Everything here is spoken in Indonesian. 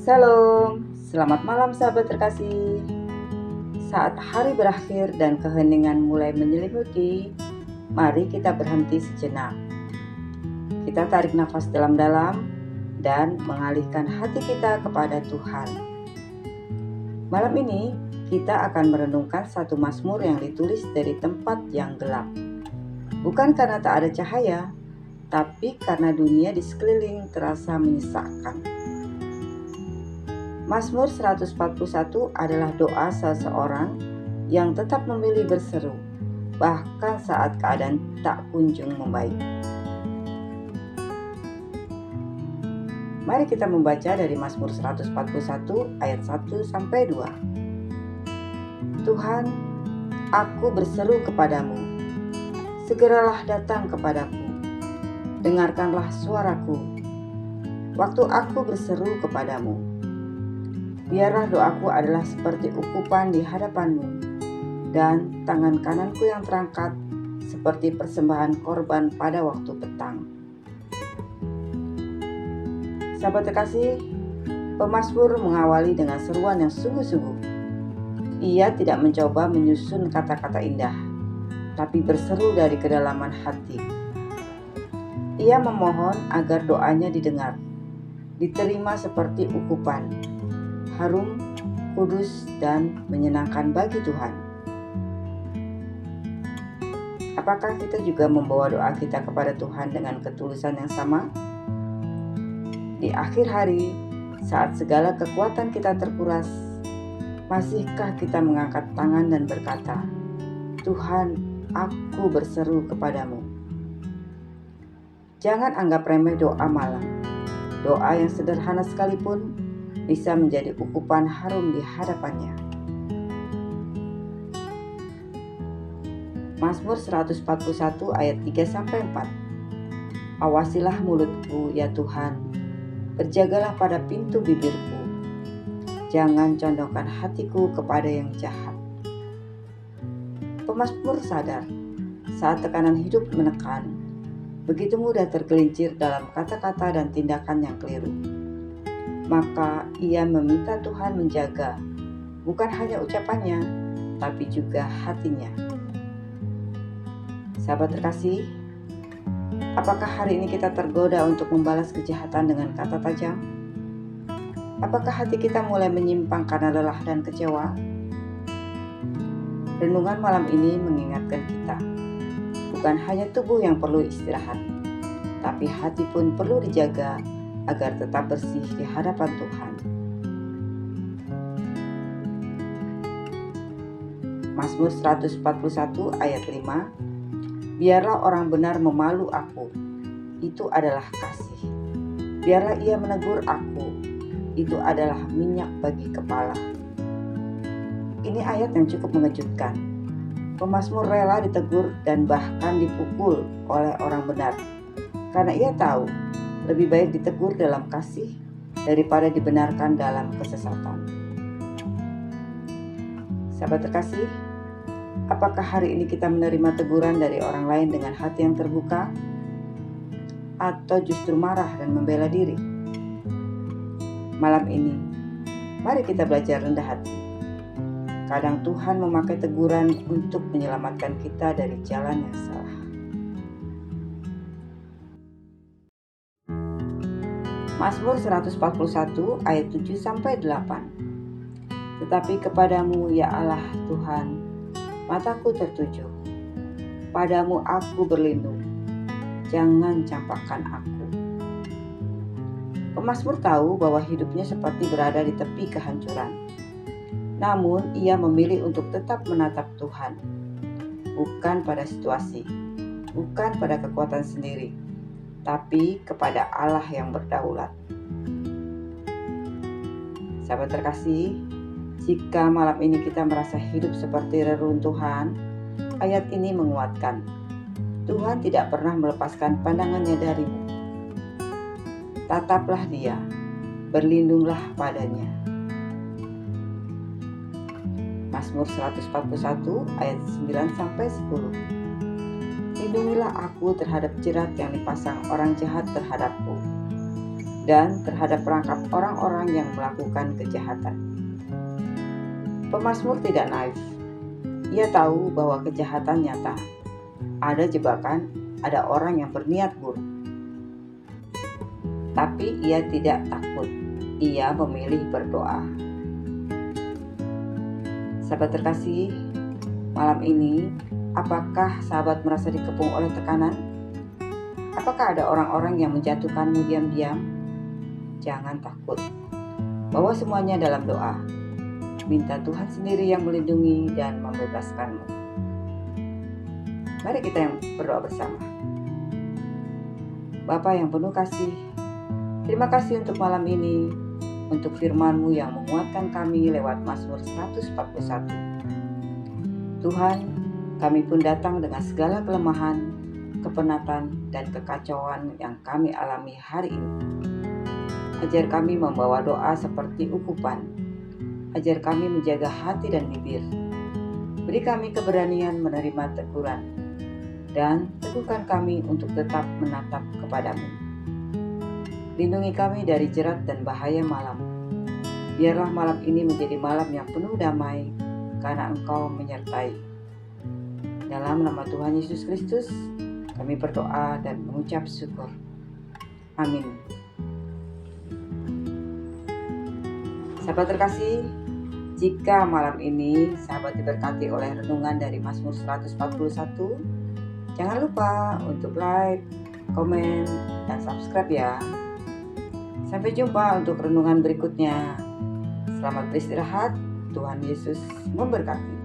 Shalom, selamat malam sahabat terkasih. Saat hari berakhir dan keheningan mulai menyelimuti, mari kita berhenti sejenak. Kita tarik nafas dalam-dalam dan mengalihkan hati kita kepada Tuhan. Malam ini kita akan merenungkan satu mazmur yang ditulis dari tempat yang gelap. Bukan karena tak ada cahaya, tapi karena dunia di sekeliling terasa menyesakkan. Mazmur 141 adalah doa seseorang yang tetap memilih berseru, bahkan saat keadaan tak kunjung membaik. Mari kita membaca dari Mazmur 141 ayat 1-2. Tuhan, aku berseru kepadamu, segeralah datang kepadaku, dengarkanlah suaraku, waktu aku berseru kepadamu. Biarlah doaku adalah seperti ukupan di hadapanmu, dan tangan kananku yang terangkat seperti persembahan korban pada waktu petang. Sahabat terkasih, pemazmur mengawali dengan seruan yang sungguh-sungguh. Ia tidak mencoba menyusun kata-kata indah, tapi berseru dari kedalaman hati. Ia memohon agar doanya didengar, diterima seperti ukupan, harum, kudus, dan menyenangkan bagi Tuhan. Apakah kita juga membawa doa kita kepada Tuhan dengan ketulusan yang sama? Di akhir hari, saat segala kekuatan kita terkuras, masihkah kita mengangkat tangan dan berkata, Tuhan, aku berseru kepadamu. Jangan anggap remeh doa malam. Doa yang sederhana sekalipun bisa menjadi ukupan harum di hadapannya. Mazmur 141 ayat 3-4. Awasilah mulutku ya Tuhan, berjagalah pada pintu bibirku, jangan condongkan hatiku kepada yang jahat. Pemazmur sadar, saat tekanan hidup menekan, begitu mudah tergelincir dalam kata-kata dan tindakan yang keliru. Maka ia meminta Tuhan menjaga, bukan hanya ucapannya, tapi juga hatinya. Sahabat terkasih, apakah hari ini kita tergoda untuk membalas kejahatan dengan kata tajam? Apakah hati kita mulai menyimpang karena lelah dan kecewa? Renungan malam ini mengingatkan kita, bukan hanya tubuh yang perlu istirahat, tapi hati pun perlu dijaga agar tetap bersih di hadapan Tuhan. Mazmur 141 ayat 5. Biarlah orang benar memalu aku, itu adalah kasih. Biarlah ia menegur aku, itu adalah minyak bagi kepala. Ini ayat yang cukup mengejutkan. Pemazmur rela ditegur dan bahkan dipukul oleh orang benar, karena ia tahu lebih baik ditegur dalam kasih daripada dibenarkan dalam kesesatan. Sahabat terkasih, apakah hari ini kita menerima teguran dari orang lain dengan hati yang terbuka? Atau justru marah dan membela diri? Malam ini, mari kita belajar rendah hati. Kadang Tuhan memakai teguran untuk menyelamatkan kita dari jalan yang salah. Mazmur 141 ayat 7-8. Tetapi kepadamu ya Allah Tuhan, mataku tertuju. Padamu aku berlindung, jangan campakkan aku. Pemazmur tahu bahwa hidupnya seperti berada di tepi kehancuran. Namun ia memilih untuk tetap menatap Tuhan, bukan pada situasi, bukan pada kekuatan sendiri, tapi kepada Allah yang berdaulat. Sahabat terkasih, jika malam ini kita merasa hidup seperti reruntuhan, ayat ini menguatkan. Tuhan tidak pernah melepaskan pandangannya darimu. Tataplah Dia, berlindunglah padanya. Mazmur 141 ayat 9-10. Lindungilah aku terhadap jerat yang dipasang orang jahat terhadapku. dan terhadap perangkap orang-orang yang melakukan kejahatan. Pemazmur tidak naif. Ia tahu bahwa kejahatan nyata. Ada jebakan, ada orang yang berniat buruk. Tapi ia tidak takut. Ia memilih berdoa. Sahabat terkasih, malam ini, apakah sahabat merasa dikepung oleh tekanan? Apakah ada orang-orang yang menjatuhkanmu diam-diam? Jangan takut. Bawa semuanya dalam doa. Minta Tuhan sendiri yang melindungi dan membebaskanmu. Mari kita yang berdoa bersama. Bapa yang penuh kasih, terima kasih untuk malam ini, untuk firman-Mu yang menguatkan kami lewat Mazmur 141. Tuhan, kami pun datang dengan segala kelemahan, kepenatan, dan kekacauan yang kami alami hari ini. Ajar kami membawa doa seperti ukupan. Ajar kami menjaga hati dan bibir. Beri kami keberanian menerima teguran. Dan teguhkan kami untuk tetap menatap kepadamu. Lindungi kami dari jerat dan bahaya malam. Biarlah malam ini menjadi malam yang penuh damai, karena Engkau menyertai. Dalam nama Tuhan Yesus Kristus, kami berdoa dan mengucap syukur. Amin. Sahabat terkasih, jika malam ini sahabat diberkati oleh renungan dari Mazmur 141, jangan lupa untuk like, komen, dan subscribe ya. Sampai jumpa untuk renungan berikutnya. Selamat beristirahat, Tuhan Yesus memberkati.